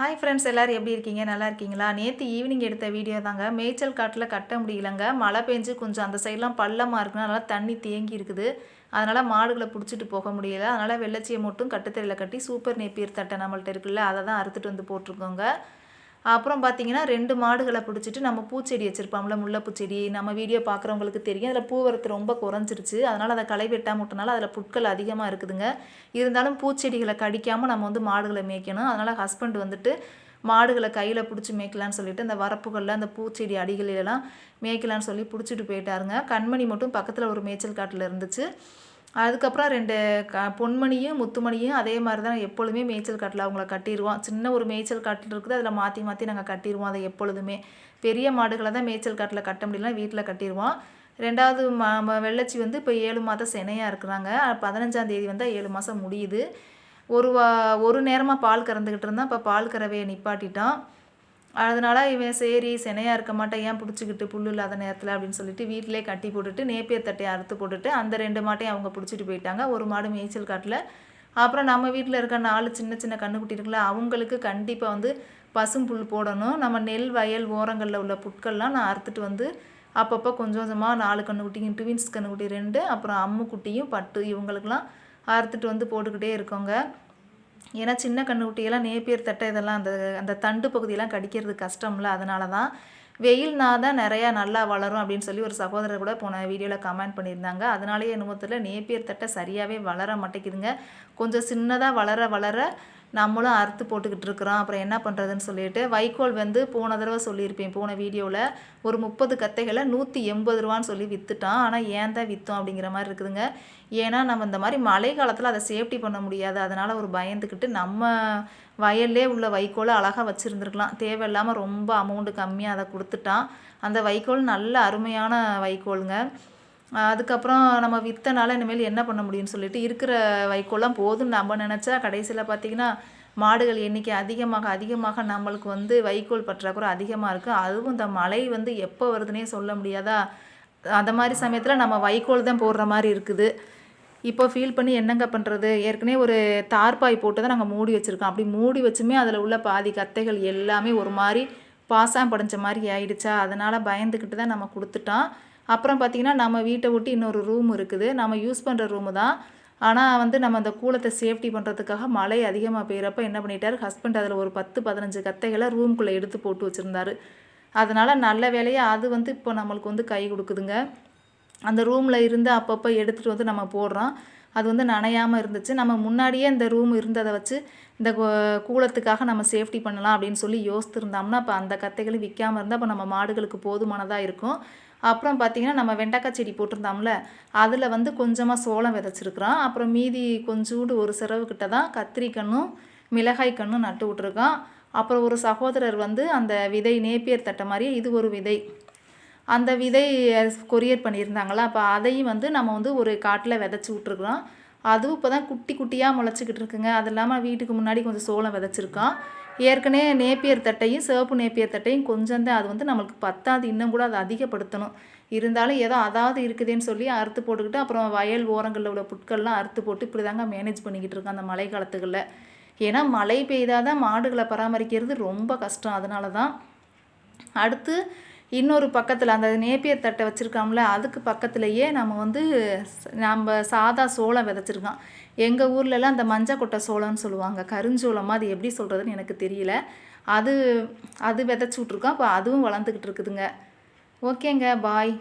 Hi friends, எல்லோரும் எப்படி இருக்கீங்க? நல்லா இருக்கீங்களா? நேற்று ஈவினிங் எடுத்த வீடியோ தாங்க. மேய்ச்சல் காட்டில் கட்ட முடியலங்க. மழை பெஞ்சு கொஞ்சம் அந்த சைட்லாம் பள்ளமாக இருக்குன்னா அதனால் தண்ணி தேங்கி இருக்குது. அதனால் மாடுகளை பிடிச்சிட்டு போக முடியல. அதனால் வெள்ளச்சியை மட்டும் கட்டுத்தரையில் கட்டி சூப்பர் நேப்பியர் தட்டை நம்மள்ட்ட இருக்குல்ல, அதை தான் அறுத்துட்டு வந்து போட்டிருக்கோங்க. அப்புறம் பார்த்தீங்கன்னா 2 மாடுகளை பிடிச்சிட்டு நம்ம பூச்செடி வச்சுருப்போம்ல, முல்லைப்பூச்செடி. நம்ம வீடியோ பார்க்குறவங்களுக்கு தெரியும், அதில் பூவரத்து ரொம்ப குறைஞ்சிருச்சு. அதனால் அதை களை வெட்டாமல் விட்டனால அதில் புட்கள் அதிகமாக இருக்குதுங்க. இருந்தாலும் பூச்செடிகளை கடிக்காமல் நம்ம வந்து மாடுகளை மேய்க்கணும். அதனால் ஹஸ்பண்ட் வந்துட்டு மாடுகளை கையில் பிடிச்சி மேய்க்கலான்னு சொல்லிட்டு அந்த வரப்புகளில் அந்த பூச்செடி அடிகளெல்லாம் மேய்க்கலான்னு சொல்லி பிடிச்சிட்டு போயிட்டாருங்க. கண்மணி மட்டும் பக்கத்தில் ஒரு மேய்ச்சல் காட்டில் இருந்துச்சு. அதுக்கப்புறம் 2 பொன்மணியும் முத்துமணியும் அதே மாதிரி தான் எப்பொழுதுமே மேய்ச்சல் காட்டில் அவங்கள கட்டிடுவோம். சின்ன ஒரு மேய்ச்சல் காட்டில் இருக்குது, அதில் மாற்றி மாற்றி நாங்கள் கட்டிடுவோம். அதை எப்பொழுதுமே பெரிய மாடுகளை தான் மேய்ச்சல் காட்டில் கட்ட முடியலனா வீட்டில் கட்டிடுவோம். 2வது வெள்ளச்சி வந்து இப்போ 7 மாதம் சினையாக இருக்கிறாங்க. 15ஆம் தேதி வந்தால் 7 மாதம் முடியுது. ஒரு நேரமாக பால் கறந்துக்கிட்டு இருந்தால் இப்போ பால் கறவையை நிப்பாட்டிட்டோம். அதனால் இவன் சரி சினையாக இருக்க மாட்டேன், ஏன் பிடிச்சிக்கிட்டு புல் இல்லாத நேரத்தில் அப்படின்னு சொல்லிட்டு வீட்டிலே கட்டி போட்டுட்டு நேப்பியர் தட்டையை அறுத்து போட்டுட்டு அந்த 2 மாட்டையும் அவங்க பிடிச்சிட்டு போயிட்டாங்க. ஒரு மாடு மேய்ச்சல் காட்டில். அப்புறம் நம்ம வீட்டில் இருக்க 4 சின்ன சின்ன கன்றுக்குட்டி இருக்குல்ல, அவங்களுக்கு கண்டிப்பாக வந்து பசும் புல் போடணும். நம்ம நெல் வயல் ஓரங்களில் உள்ள புட்கள்லாம் நான் அறுத்துட்டு வந்து அப்பப்போ கொஞ்சம் கொஞ்சமாக 4 கன்றுக்குட்டிங்க, ட்வின்ஸ் கன்றுக்குட்டி 2, அப்புறம் அம்முக்குட்டியும் பட்டு இவங்களுக்கெல்லாம் அறுத்துட்டு வந்து போட்டுக்கிட்டே இருக்கோங்க. ஏன்னா சின்ன கன்றுக்குட்டியெல்லாம் நேப்பியர் தட்டை இதெல்லாம் அந்த அந்த தண்டு பகுதியெல்லாம் கடிக்கிறது கஷ்டம்ல. அதனால தான் வெயில்னா தான் நிறையா நல்லா வளரும் அப்படின்னு சொல்லி ஒரு சகோதரர் கூட போன வீடியோவில் கமெண்ட் பண்ணியிருந்தாங்க. அதனாலேயே என்னமோ தெரியல, நேப்பியர் தட்டை சரியாகவே வளர மாட்டேங்குதுங்க. கொஞ்சம் சின்னதாக வளர வளர நம்மளும் அறுத்து போட்டுக்கிட்டு இருக்கிறோம். அப்புறம் என்ன பண்ணுறதுன்னு சொல்லிட்டு வைக்கோல் வந்து போன தடவை சொல்லியிருப்பேன், போன வீடியோவில் ஒரு 30 கத்தைகளை 180 ரூபான்னு சொல்லி விற்றுட்டான். ஆனால் ஏன் தான் விற்றோம் அப்படிங்கிற மாதிரி இருக்குதுங்க. ஏன்னா நம்ம இந்த மாதிரி மழை காலத்தில் அதை சேஃப்டி பண்ண முடியாது. அதனால் ஒரு பயந்துக்கிட்டு நம்ம வயல்லே உள்ள வைக்கோலை அழகாக வச்சுருந்துருக்கலாம். தேவையில்லாமல் ரொம்ப அமௌண்ட்டு கம்மியாக அதை கொடுத்துட்டான். அந்த வைக்கோல் நல்ல அருமையான வைக்கோலுங்க. அதுக்கப்புறம் நம்ம விற்றனால இனிமேல் என்ன பண்ண முடியும்னு சொல்லிட்டு இருக்கிற வைக்கோல்லாம் போதும்னு நம்ம நினச்சா கடைசியில் பார்த்திங்கன்னா மாடுகள் எண்ணிக்கை அதிகமாக அதிகமாக நம்மளுக்கு வந்து வைக்கோல் பற்றாக்குறை அதிகமாக இருக்குது. அதுவும் இந்த மழை வந்து எப்போ வருதுன்னே சொல்ல முடியாதா. அந்த மாதிரி சமயத்தில் நம்ம வைக்கோல் தான் போடுற மாதிரி இருக்குது. இப்போ ஃபீல் பண்ணி என்னங்க பண்ணுறது, ஏற்கனவே ஒரு தார்பாய் போட்டு தான் நாங்கள் மூடி வச்சுருக்கோம். அப்படி மூடி வச்சுமே அதில் உள்ள பாதி கத்தைகள் எல்லாமே ஒரு மாதிரி பாசாம் படைஞ்ச மாதிரி ஆயிடுச்சா. அதனால் பயந்துக்கிட்டு தான் நம்ம கொடுத்துட்டோம். அப்புறம் பார்த்திங்கன்னா நம்ம வீட்டை ஒட்டி இன்னொரு ரூம் இருக்குது, நம்ம யூஸ் பண்ணுற ரூமு தான். ஆனால் வந்து நம்ம அந்த கூலத்தை சேஃப்டி பண்ணுறதுக்காக மழை அதிகமாக பெய்கிறப்ப என்ன பண்ணிட்டார் ஹஸ்பண்ட், அதில் ஒரு 10-15 கத்தைகளை ரூம்குள்ளே எடுத்து போட்டு வச்சுருந்தாரு. அதனால் நல்ல வேலையாக அது வந்து இப்போ நம்மளுக்கு வந்து கை கொடுக்குதுங்க. அந்த ரூமில் இருந்து அப்பப்போ எடுத்துகிட்டு வந்து நம்ம போடுறோம். அது வந்து நனையாமல் இருந்துச்சு. நம்ம முன்னாடியே இந்த ரூம் இருந்ததை வச்சு இந்த கூலத்துக்காக நம்ம சேஃப்டி பண்ணலாம் அப்படின்னு சொல்லி யோசித்துருந்தோம்னா அப்போ அந்த கத்தைகளும் விற்காமல் இருந்தால் அப்போ நம்ம மாடுகளுக்கு போதுமானதாக இருக்கும். அப்புறம் பார்த்திங்கன்னா நம்ம வெண்டைக்காய் செடி போட்டிருந்தோம்ல, அதில் வந்து கொஞ்சமாக சோளம் விதைச்சிருக்கிறோம். அப்புறம் மீதி கொஞ்சோண்டு ஒரு சிறவுக்கிட்ட தான் கத்திரிக்கன்னும் மிளகாய் கன்னும் நட்டு விட்ருக்கோம். அப்புறம் ஒரு சகோதரர் வந்து அந்த விதை நேப்பியர் தட்டை மாதிரியே இது ஒரு விதை, அந்த விதை கொரியர் பண்ணியிருந்தாங்களா, அப்போ அதையும் வந்து நம்ம வந்து ஒரு காட்டில் விதைச்சி விட்ருக்குறோம். அதுவும் இப்போ தான் குட்டி குட்டியாக முளைச்சிக்கிட்டு இருக்குங்க. அது இல்லாமல் வீட்டுக்கு முன்னாடி கொஞ்சம் சோளம் விதைச்சிருக்கோம். ஏற்கனவே நேப்பியர் தட்டையும் சிவப்பு நேப்பியர் தட்டையும் கொஞ்சம் தான், அது வந்து நம்மளுக்கு பத்தாது, இன்னும் கூட அதை அதிகப்படுத்தணும். இருந்தாலும் ஏதோ அதாவது இருக்குதுன்னு சொல்லி அறுத்து போட்டுக்கிட்டு அப்புறம் வயல் ஓரங்களில் உள்ள புட்கள்லாம் அறுத்து போட்டு இப்படி தாங்க மேனேஜ் பண்ணிக்கிட்டு இருக்கோம் அந்த மழை காலத்துகளில். ஏன்னா மழை பெய்தால் தான் மாடுகளை பராமரிக்கிறது ரொம்ப கஷ்டம். அதனால தான் அடுத்து இன்னொரு பக்கத்தில் அந்த நேப்பியர் தட்டை வச்சுருக்கோம்ல, அதுக்கு பக்கத்துலேயே நம்ம சாதா சோளம் விதைச்சிருக்கோம். எங்கள் ஊர்லலாம் அந்த மஞ்சள் கொட்டை சோளம்னு சொல்லுவாங்க, கருஞ்சோளமாக, அது எப்படி சொல்கிறதுன்னு எனக்கு தெரியல. அது விதைச்சி விட்ருக்கோம். அப்போ அதுவும் வளர்ந்துக்கிட்டு இருக்குதுங்க. ஓகேங்க, பாய்.